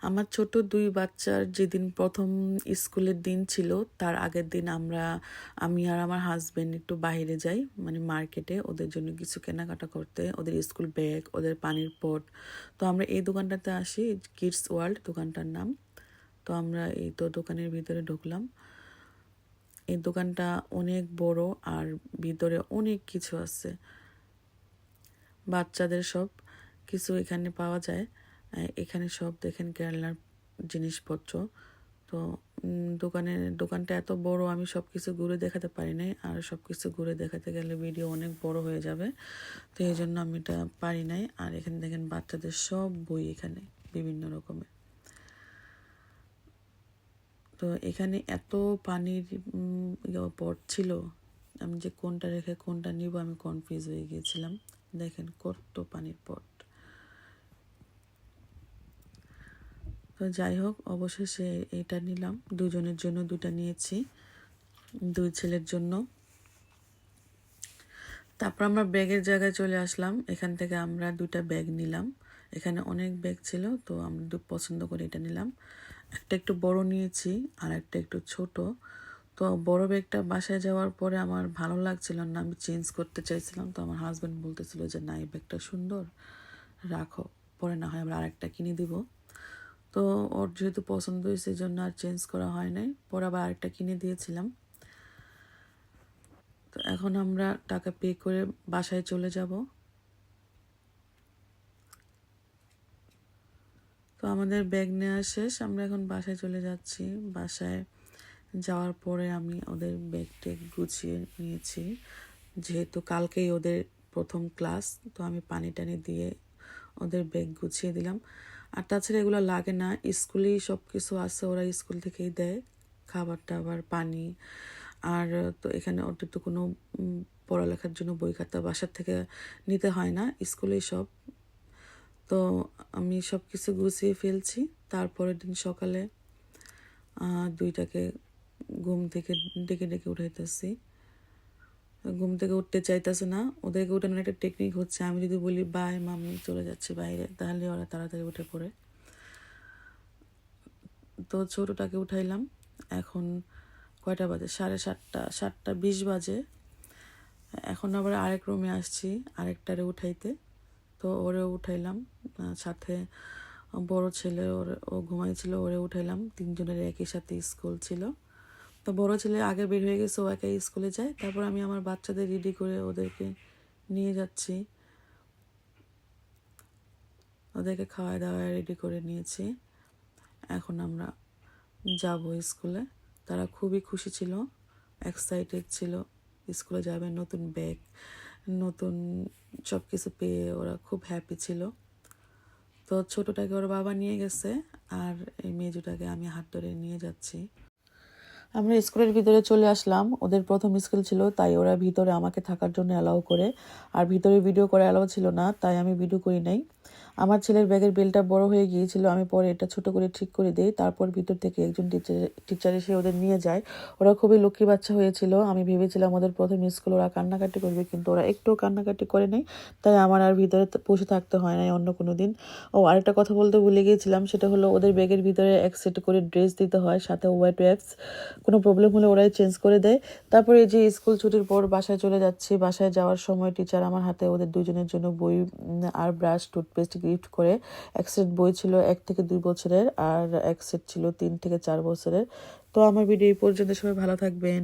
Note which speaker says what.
Speaker 1: আমার ছোট 2 বাচ্চার যেদিন প্রথম স্কুলের দিন ছিল, তার আগের দিন আমি আর আমার হাসব্যান্ড একটু বাইরে যাই, মানে মার্কেটে ওদের জন্য কিছু কেনাকাটা করতে, ওদের স্কুল ব্যাগ, ওদের পানির পট। তো আমরা এই দোকানটাতে আসি, কিডস ওয়ার্ল্ড দোকানটার নাম। তো আমরা এই তো দোকানের ভিতরে ঢুকলাম। এই দোকানটা অনেক বড় আর ভিতরে অনেক কিছু আছে, বাচ্চাদের সব কিছু এখানে পাওয়া যায়। এখানে সব দেখেন কেরালার জিনিসপত্র। তো দোকানটা এত বড়, আমি সব কিছু ঘুরে দেখাতে পারি নাই, আর সব কিছু ঘুরে দেখাতে গেলে ভিডিও অনেক বড় হয়ে যাবে, তো এই জন্য আমি এটা পারি নাই। আর এখানে দেখেন বাচ্চাদের সব বই, এখানে বিভিন্ন রকমের। তো এখানে এত পানির পট ছিল, আমি যে কোনটা রেখে কোনটা নিব আমি কনফিউজ হয়ে গিয়েছিলাম। দেখেন কত পানির পট। তো যাই হোক, অবশেষে এটা নিলাম, দুজনের জন্য দুটা নিয়েছি, 2 ছেলের জন্য। তারপর আমরা ব্যাগের জায়গায় চলে আসলাম। এখান থেকে আমরা 2টা ব্যাগ নিলাম। এখানে অনেক ব্যাগ ছিল, তো আমরা পছন্দ করে এটা নিলাম। একটা একটু বড় নিয়েছি আর একটা একটু ছোট। তো বড় ব্যাগটা বাসায় যাওয়ার পরে আমার ভালো লাগছিল না, আমি চেঞ্জ করতে চাইছিলাম। তো আমার হাজব্যান্ড বলতেছিল যে না, এই ব্যাগটা সুন্দর, রাখো, পরে না হয় আমরা আরেকটা কিনে দিব। তো ওর যেহেতু পছন্দ হয়েছে, এই জন্য আর চেঞ্জ করা হয় নাই, পরে আবার আরেকটা কিনে দিয়েছিলাম। তো এখন আমরা টাকা পে করে বাসায় চলে যাব। তো আমাদের ব্যাগ নেওয়া শেষ, আমরা এখন বাসায় চলে যাচ্ছি। বাসায় যাওয়ার পরে আমি ওদের ব্যাগটা গুছিয়ে নিয়েছি, যেহেতু কালকেই ওদের প্রথম ক্লাস। তো আমি পানি টানি দিয়ে ওদের ব্যাগ গুছিয়ে দিলাম। আর তাছাড়া এগুলো লাগে না, স্কুলেই সব কিছু আছে, ওরা স্কুল থেকেই দেয়, খাবার টাবার, পানি। আর তো এখানে ওদের তো কোনো পড়ালেখার জন্য বই খাতা বাসার থেকে নিতে হয় না, স্কুলেই সব। তো আমি সব কিছু গুছিয়ে ফেলছি। তারপরের দিন সকালে 2টাকে ঘুম থেকে ডেকে ডেকে উঠাইতেছি। ঘুম থেকে উঠতে চাইতেছে না, ওদেরকে উঠানোর একটা টেকনিক হচ্ছে, আমি যদি বলি বাই মামি চলে যাচ্ছে বাইরে, তাহলে ওরা তাড়াতাড়ি উঠে পড়ে। তো ছোটোটাকে উঠাইলাম। এখন কয়টা বাজে? 7:30, 7:20 বাজে। এখন আবার আরেক রুমে আসছি আরেকটারে উঠাইতে। তো ওরে উঠাইলাম, সাথে বড় ছেলে ও ঘুমাইছিল, ওরে উঠাইলাম। 3জনের একই সাথে স্কুল ছিল। তো বড় ছেলে আগে বের হয়ে গেছে, ও একাই স্কুলে যায়। তারপর আমি আমার বাচ্চাদের রেডি করে ওদেরকে নিয়ে যাচ্ছি, ওদেরকে খাওয়া দাওয়া রেডি করে নিয়েছি। এখন আমরা যাব স্কুলে। তারা খুবই খুশি ছিল, এক্সাইটেড ছিল, স্কুলে যাবে, নতুন ব্যাগ, নতুন সব কিছু পেয়ে ওরা খুব হ্যাপি ছিল। তো ছোটোটাকে ওর বাবা নিয়ে গেছে, আর এই মেজোটাকে আমি হাত ধরে নিয়ে যাচ্ছি। আমরা স্কুলের ভিতরে চলে আসলাম, ওদের প্রথম স্কুল ছিল, তাই ওরা ভিতরে আমাকে থাকার জন্য অ্যালাউ করে। আর ভিতরে ভিডিও করা অ্যালাউ ছিল না, তাই আমি ভিডিও করি নাই। আমার ছেলের ব্যাগের বেলটা বড় হয়ে গিয়েছিল, আমি পরে এটা ছোট করে ঠিক করে দিই। তারপর ভিতর থেকে একজন টিচার এসে ওদের নিয়ে যায়। ওরা খুবই লক্ষ্মী বাচ্চা হয়েছিল। আমি ভেবেছিলাম ওদের প্রথম স্কুল ওরা কান্নাকাটি করবে, কিন্তু ওরা একটুও কান্নাকাটি করে নাই। তাই আমার আর ভিতরে বসে থাকতে হয় নাই অন্য কোনো দিন। আরেকটা কথা বলতে ভুলে গিয়েছিলাম, সেটা হলো ওদের ব্যাগের ভিতরে এক সেট করে ড্রেস দিতে হয়, সাথে হোয়াইট ওয়াইপস। কোনো প্রবলেম হলে ওরাই চেঞ্জ করে দেয়। তারপরে এই যে স্কুল ছুটির পর বাসায় চলে যাচ্ছি। বাসায় যাওয়ার সময় টিচার আমার হাতে ওদের 2জনের জন্য বই আর ব্রাশ, টুথপেস্ট গিফট করে। এক সেট বই ছিল 1 থেকে 2 বছরের, আর এক সেট ছিল 3 থেকে 4 বছরের। তো আমার ভিডিও এই পর্যন্ত, সবাই ভালো থাকবেন।